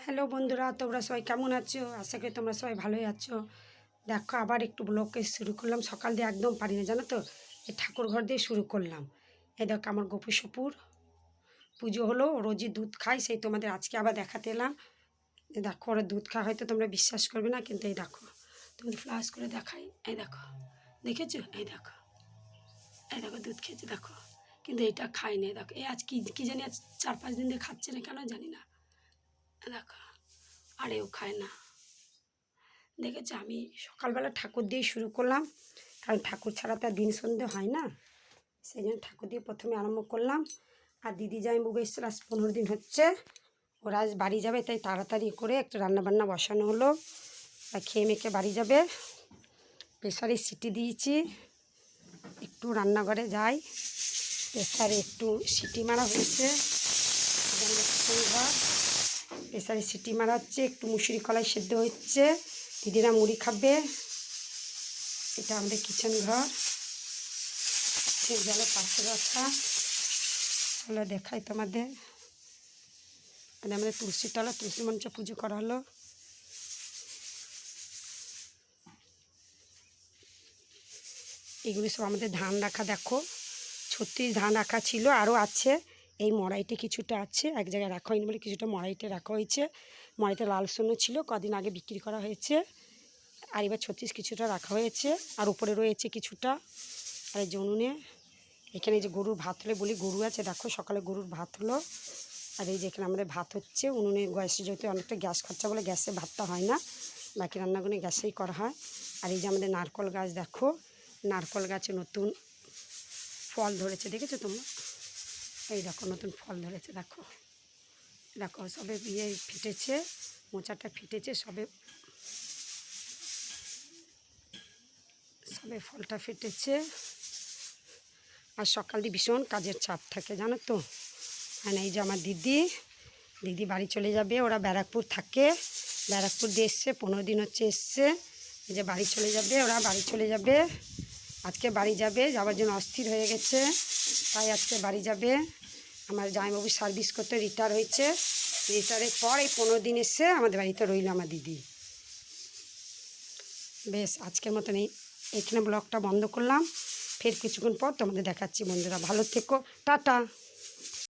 Hello বন্ধুরা, তোমরা সবাই কেমন আছো? আশা করি তোমরা সবাই ভালোই আছো। দেখো, আবার একটু ব্লগে শুরু করলাম। সকাল দিয়ে একদম পারি না, জানো তো। এই ঠাকুর ঘর দিয়ে শুরু করলাম। এই দেখো, আমার গপু সপুর পুজো হলো। রোজই দুধ খাই, সেই তোমাদের আজকে আবার দেখাতে এলাম। এই দেখো, ওরা দুধ খায়, হয়তো তোমরা বিশ্বাস করবে না, কিন্তু এই দেখো, তোমাদের ফ্লাশ করে দেখাই। এই দেখো, দেখেছো? এই দেখো, এই দেখো দুধ খেয়েছে, দেখো। কিন্তু এটা খাই না। দেখো, এই আজ কি জানি, আজ 4-5 দিন দিয়ে খাচ্ছে না কেন জানি না। দেখো, আর এও খায় না। দেখেছি, আমি সকালবেলা ঠাকুর দিয়ে শুরু করলাম, কারণ ঠাকুর ছাড়া তো আর দিন সন্ধে হয় না। সেই জন্য ঠাকুর দিয়ে প্রথমে আরম্ভ করলাম। আর দিদি জামাইবাবু এসেছিল, আজ 15 দিন হচ্ছে। ওরা আজ বাড়ি যাবে, তাই তাড়াতাড়ি করে একটু রান্নাবান্না বসানো হলো। আর খেয়ে মেখে বাড়ি যাবে। প্রেসারে সিটি দিয়েছি, একটু রান্নাঘরে যাই। প্রেসারে একটু সিটি মারা হয়েছে। ঘর প্রেসারে সিটি মারা হচ্ছে, একটু মুসুরি কলাই সেদ্ধ হচ্ছে। দিদিরা মুড়ি খাবে। এটা আমাদের কিচেন ঘর, ঠিক গেল পাশে রাখা। চলো দেখাই তোমাদের। আমাদের তুলসী তলা, তুলসী মঞ্চ পুজো করা হলো। এগুলি সব আমাদের ধান রাখা, দেখো 36 ধান রাখা ছিল, আরও আছে। এই মড়াইটে কিছুটা আছে, এক জায়গায় রাখা হয়নি বলে কিছুটা মড়াইটে রাখা হয়েছে। মড়াইতে লাল সোনা ছিল, কদিন আগে বিক্রি করা হয়েছে। আর এবার 36 কিছুটা রাখা হয়েছে, আর উপরে রয়েছে কিছুটা। আর এই জনুনে এখানে যে গরুর ভাত হলে বলি, গরু আছে, দেখো সকালে গরুর ভাত হলো। আর এই যে এখানে আমাদের ভাত হচ্ছে উনুনে। গ্যাসে যেহেতু অনেকটা গ্যাস খরচা বলে গ্যাসে ভাতটা হয় না, বাকি রান্নাগুলো গ্যাসেই করা হয়। আর এই যে আমাদের নারকল গাছ, দেখো নারকল গাছে নতুন ফল ধরেছে, দেখেছো তোমরা? এই দেখো নতুন ফল ধরেছে, দেখো দেখো সবে ইয়ে ফেটেছে, মোচাটা ফেটেছে, সবে সবে ফলটা ফেটেছে। আর সকাল দিয়ে ভীষণ কাজের চাপ থাকে, জানো তো। আর এই যে আমার দিদি বাড়ি চলে যাবে। ওরা ব্যারাকপুর থাকে, ব্যারাকপুর দিয়ে এসছে, 15 দিন হচ্ছে এসছে। এই যে বাড়ি চলে যাবে, ওরা বাড়ি চলে যাবে। আজকে বাড়ি যাবে, যাওয়ার জন্য অস্থির হয়ে গেছে, তাই আজকে বাড়ি যাবে। আমার জামাইবাবু সার্ভিস করতে রিটায়ার হয়েছে। রিটায়ারের পর এই 15 দিন এসে আমাদের বাড়িতে রইল আমার দিদি। বেশ, আজকের মতন এইখানে ব্লগটা বন্ধ করলাম। ফের কিছুক্ষণ পর তোমাদের দেখাচ্ছি। বন্ধুরা ভালো থেকো, টাটা।